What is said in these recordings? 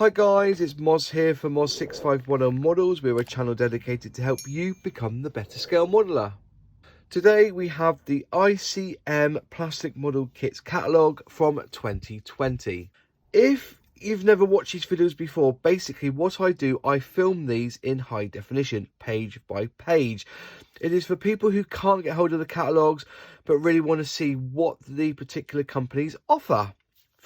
Hi guys, it's Moz here for Moz6510 Models. We're a channel dedicated to help you become the better scale modeler. Today we have the ICM Plastic Model Kits Catalogue from 2020. If you've never watched these videos before, basically what I do, I film these in high definition, page by page. It is for people who can't get hold of the catalogues, but really want to see what the particular companies offer.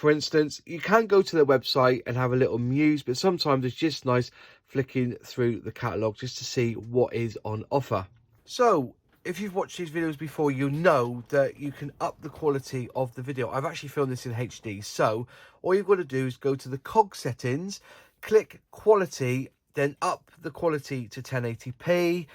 For instance, you can go to their website and have a little muse, but sometimes it's just nice flicking through the catalogue just to see what is on offer. So, if you've watched these videos before, you'll know that you can up the quality of the video. I've actually filmed this in HD, so all you've got to do is go to the cog settings, click quality, then up the quality to 1080p.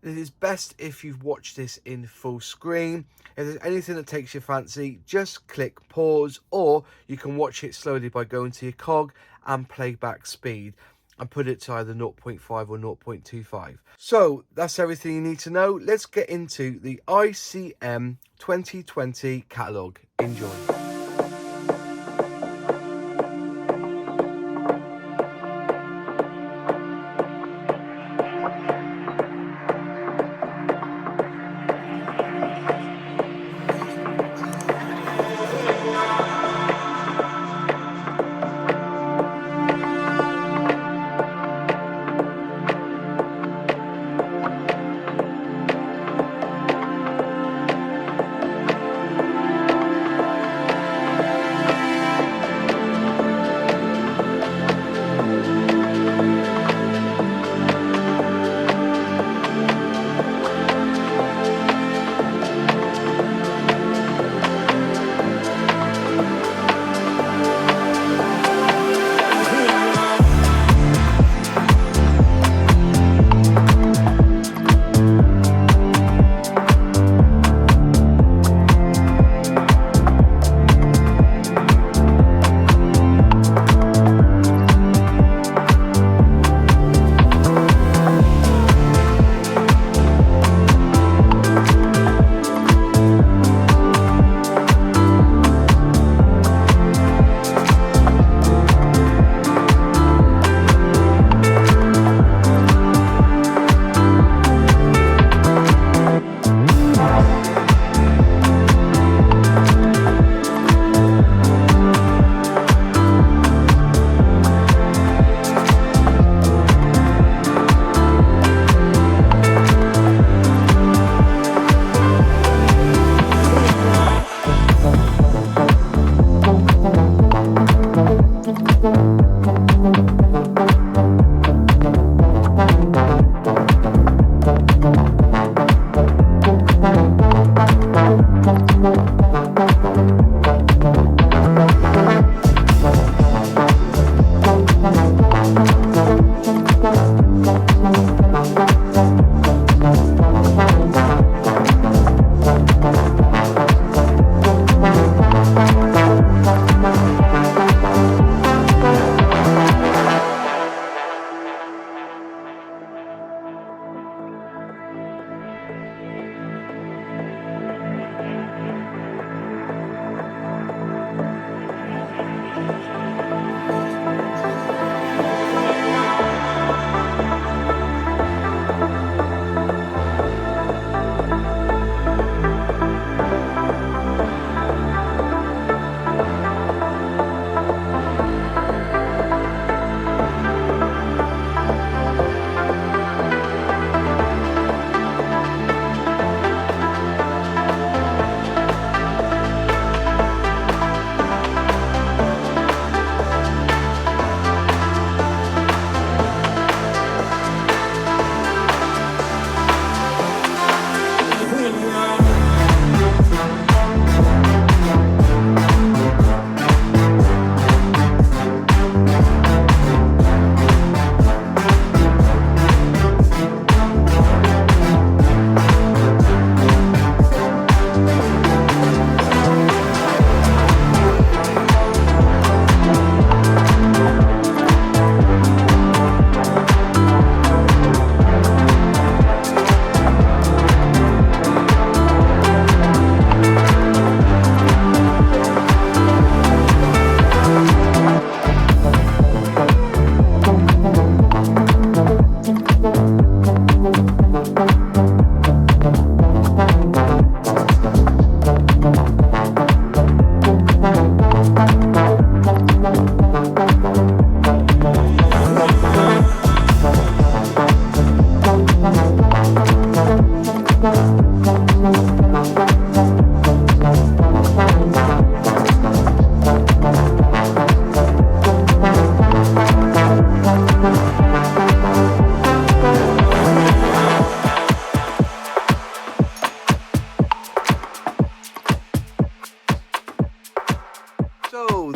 It is best if you've watched this in full screen. If there's anything that takes your fancy, just click pause, or you can watch it slowly by going to your cog and playback speed and put it to either 0.5 or 0.25. So that's everything you need to know. Let's get into the ICM 2020 catalogue. Enjoy.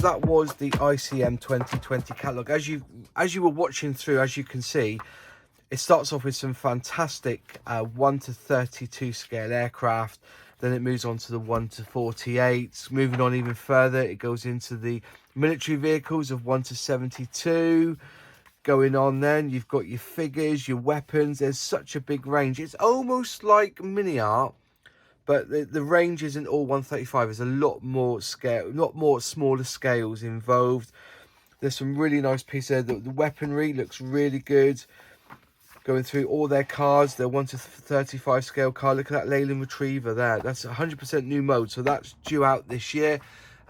that was the ICM 2020 catalogue. As you were watching through, as you can see, it starts off with some fantastic 1 to 32 scale aircraft. Then it moves on to the 1 to 48. Moving on even further, it goes into the military vehicles of 1 to 72. Going on then, you've got your figures, your weapons. There's such a big range. It's almost like mini art, but the range isn't all 135. There's a lot more scale, a lot more smaller scales involved. There's some really nice pieces. The weaponry looks really good. Going through all their cars, their 1 to 35 scale car. Look at that Leyland Retriever there. That's 100% new mode, so that's due out this year.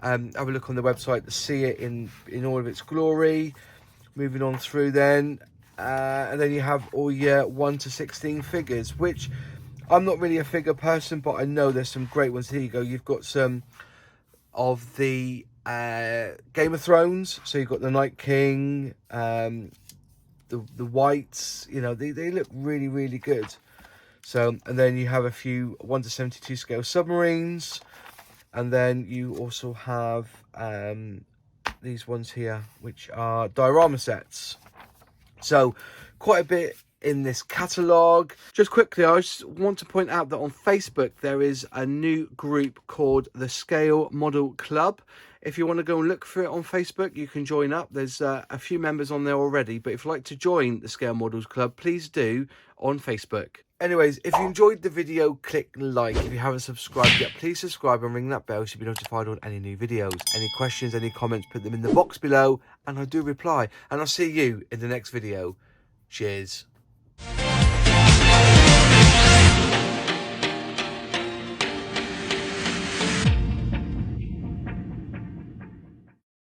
Have a look on the website to see it in all of its glory. Moving on through then, and then you have all your 1 to 16 figures, which I'm not really a figure person, but I know there's some great ones. Here you go. You've got some of the Game of Thrones. So you've got the Night King, the whites, you know, they look really, really good. So, and then you have a few 1 to 72 scale submarines, and then you also have these ones here, which are diorama sets. So quite a bit in this catalogue. Just quickly, I just want to point out that on Facebook there is a new group called the Scale Model Club. If you want to go and look for it on Facebook, you can join up. There's a few members on there already, but if you'd like to join the Scale Models Club, please do on Facebook. Anyways, if you enjoyed the video, click like. If you haven't subscribed yet, please subscribe and ring that bell so you'll be notified on any new videos. Any questions, any comments, put them in the box below and I do reply. And I'll see you in the next video. Cheers.